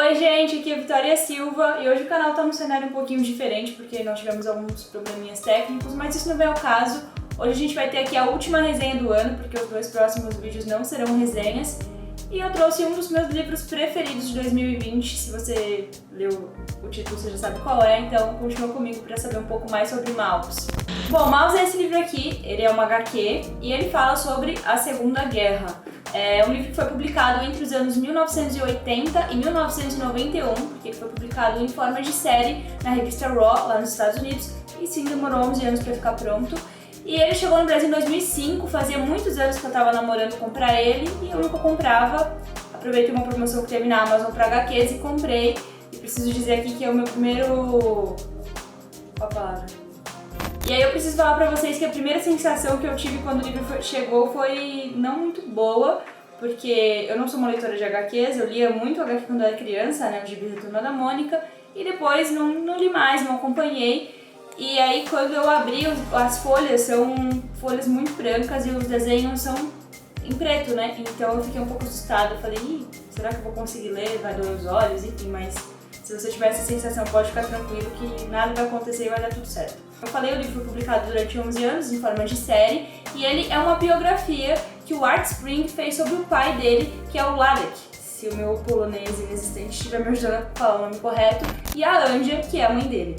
Oi gente, aqui é a Vitória Silva e hoje o canal tá num cenário um pouquinho diferente porque nós tivemos alguns probleminhas técnicos, mas isso não vem ao caso. Hoje a gente vai ter aqui a última resenha do ano, porque os dois próximos vídeos não serão resenhas. E eu trouxe um dos meus livros preferidos de 2020, se você leu o título você já sabe qual é, então continua comigo para saber um pouco mais sobre Maus. Bom, Maus é esse livro aqui, ele é uma HQ e ele fala sobre a Segunda Guerra. É um livro que foi publicado entre os anos 1980 e 1991, porque ele foi publicado em forma de série na revista Raw, lá nos Estados Unidos, e sim, demorou 11 anos para ficar pronto. E ele chegou no Brasil em 2005, fazia muitos anos que eu tava namorando comprar ele e eu nunca comprava. Aproveitei uma promoção que teve na Amazon para HQs e comprei. E preciso dizer aqui que é o meu primeiro... Qual a palavra? E aí eu preciso falar pra vocês que a primeira sensação que eu tive quando o livro chegou foi não muito boa, porque eu não sou uma leitora de HQs, eu lia muito HQ quando eu era criança, né, o Gibi da Turma da Mônica, e depois não li mais, não acompanhei. E aí quando eu abri, as folhas são folhas muito brancas e os desenhos são em preto, né? Então eu fiquei um pouco assustada, eu falei, ih, será que eu vou conseguir ler? Vai doer os olhos? Enfim, mas se você tiver essa sensação, pode ficar tranquilo que nada vai acontecer e vai dar tudo certo. Eu falei, o livro foi publicado durante 11 anos, em forma de série, e ele é uma biografia que o Art Spring fez sobre o pai dele, que é o Ladek, se o meu polonês inexistente estiver me ajudando a falar o nome correto, e a Anja, que é a mãe dele.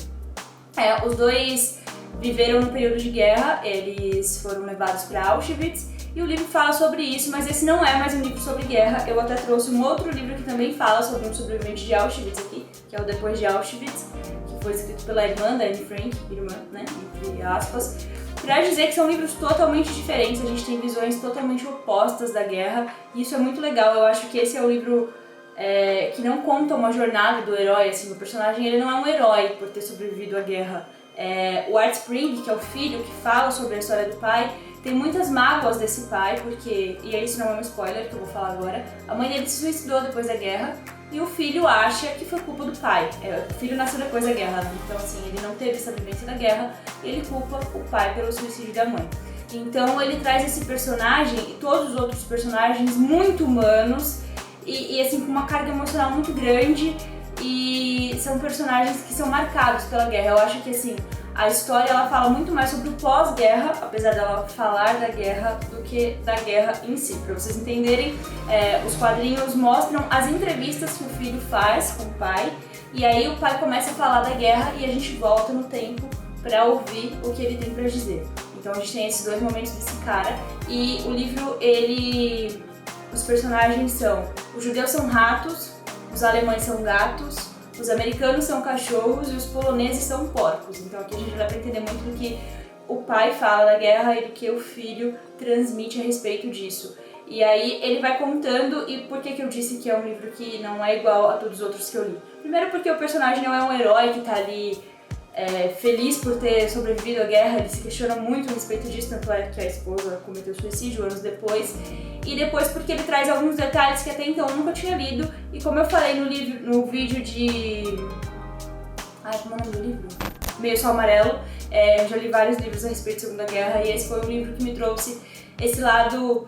Os dois viveram no período de guerra, eles foram levados para Auschwitz, e o livro fala sobre isso, mas esse não é mais um livro sobre guerra. Eu até trouxe um outro livro que também fala sobre um sobrevivente de Auschwitz aqui, que é o Depois de Auschwitz, que foi escrito pela irmã da Anne Frank, irmã, né, entre aspas, pra dizer que são livros totalmente diferentes, a gente tem visões totalmente opostas da guerra, e isso é muito legal. Eu acho que esse é o livro que não conta uma jornada do herói, assim, o personagem ele não é um herói por ter sobrevivido à guerra. O Art Spring, que é o filho que fala sobre a história do pai, tem muitas mágoas desse pai, porque, e isso não é um spoiler que eu vou falar agora, a mãe dele se suicidou depois da guerra e o filho acha que foi culpa do pai. O filho nasceu depois da guerra, né? Então assim, ele não teve essa vivência da guerra, ele culpa o pai pelo suicídio da mãe. Então ele traz esse personagem e todos os outros personagens muito humanos e assim, com uma carga emocional muito grande, e são personagens que são marcados pela guerra. Eu acho que assim, a história ela fala muito mais sobre o pós-guerra, apesar dela falar da guerra, do que da guerra em si. Para vocês entenderem, os quadrinhos mostram as entrevistas que o filho faz com o pai, e aí o pai começa a falar da guerra e a gente volta no tempo para ouvir o que ele tem para dizer. Então a gente tem esses dois momentos desse cara, e o livro, os personagens são: os judeus são ratos, os alemães são gatos, os americanos são cachorros e os poloneses são porcos. Então aqui a gente vai entender muito do que o pai fala da guerra e do que o filho transmite a respeito disso. E aí ele vai contando, e por que eu disse que é um livro que não é igual a todos os outros que eu li? Primeiro porque o personagem não é um herói que tá ali feliz por ter sobrevivido à guerra, ele se questiona muito a respeito disso, tanto é que a esposa cometeu suicídio anos depois. E depois porque ele traz alguns detalhes que até então eu nunca tinha lido, e como eu falei no vídeo de... como é o nome do livro? Meio Sol Amarelo, eu já li vários livros a respeito da Segunda Guerra, e esse foi um livro que me trouxe esse lado...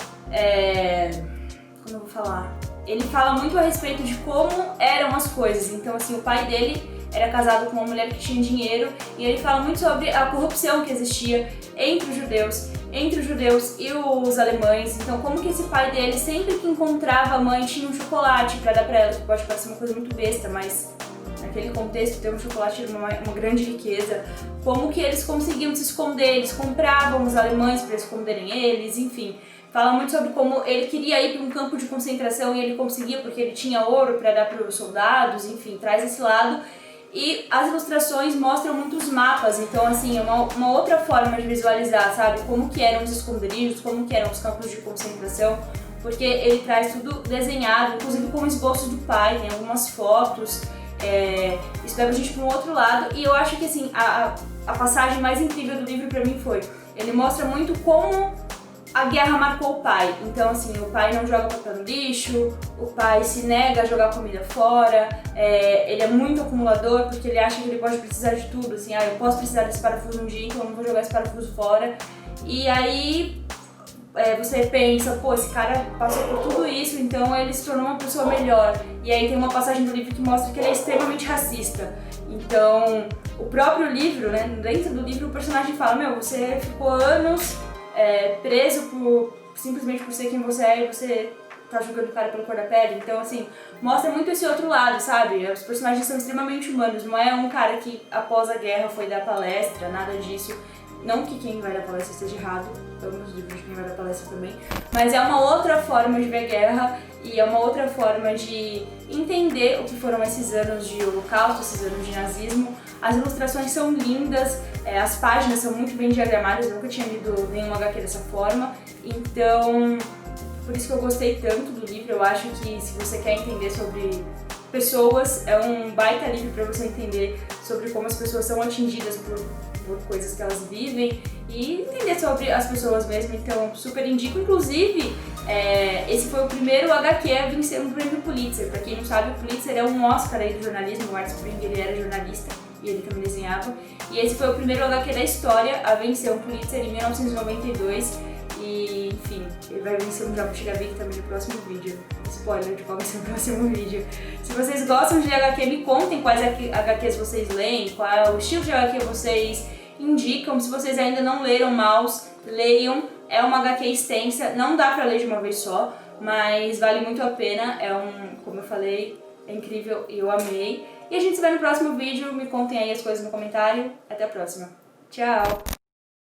como eu vou falar? Ele fala muito a respeito de como eram as coisas. Então assim, o pai dele era casado com uma mulher que tinha dinheiro, e ele fala muito sobre a corrupção que existia entre os judeus e os alemães. Então como que esse pai dele, sempre que encontrava a mãe, tinha um chocolate pra dar pra ela, que pode parecer uma coisa muito besta, mas naquele contexto ter um chocolate era uma grande riqueza. Como que eles conseguiam se esconder, eles compravam os alemães para esconderem eles, enfim. Fala muito sobre como ele queria ir para um campo de concentração e ele conseguia porque ele tinha ouro para dar para os soldados, enfim, traz esse lado. E as ilustrações mostram muitos mapas, então assim, é uma outra forma de visualizar, sabe? Como que eram os esconderijos, como que eram os campos de concentração, porque ele traz tudo desenhado, inclusive com o esboço do pai, tem algumas fotos, isso leva a gente para um outro lado. E eu acho que assim, a passagem mais incrível do livro pra mim foi, ele mostra muito como a guerra marcou o pai. Então assim, o pai não joga papel no lixo, o pai se nega a jogar comida fora, ele é muito acumulador porque ele acha que ele pode precisar de tudo, assim, eu posso precisar desse parafuso um dia, então eu não vou jogar esse parafuso fora. E aí você pensa, pô, esse cara passou por tudo isso, então ele se tornou uma pessoa melhor. E aí tem uma passagem do livro que mostra que ele é extremamente racista. Então, o próprio livro, né, dentro do livro o personagem fala, meu, você ficou anos preso simplesmente por ser quem você é e você tá julgando o cara pela cor da pele. Então, assim, mostra muito esse outro lado, sabe? Os personagens são extremamente humanos, não é um cara que após a guerra foi dar palestra, nada disso. Não que quem vai dar palestra esteja errado, amo os livros de quem vai dar palestra também, mas é uma outra forma de ver a guerra e é uma outra forma de entender o que foram esses anos de holocausto, esses anos de nazismo. As ilustrações são lindas, as páginas são muito bem diagramadas, eu nunca tinha lido nenhum HQ dessa forma, então por isso que eu gostei tanto do livro. Eu acho que se você quer entender sobre pessoas, é um baita livro para você entender sobre como as pessoas são atingidas por coisas que elas vivem e entender sobre as pessoas mesmo, então super indico. Inclusive, esse foi o primeiro HQ a vencer um prêmio Pulitzer. Pra quem não sabe, o Pulitzer é um Oscar aí do jornalismo. O Art Spring, ele era jornalista e ele também desenhava, e esse foi o primeiro HQ da história a vencer um Pulitzer em 1992 e, enfim, ele vai vencer um Jabuticabí também no próximo vídeo. Spoiler de qual vai ser o próximo vídeo. Se vocês gostam de HQ, me contem quais HQs vocês leem, qual é o estilo de HQ vocês indicam. Se vocês ainda não leram Maus, leiam. É uma HQ extensa, não dá pra ler de uma vez só, mas vale muito a pena. Como eu falei, é incrível e eu amei. E a gente se vê no próximo vídeo. Me contem aí as coisas no comentário. Até a próxima. Tchau!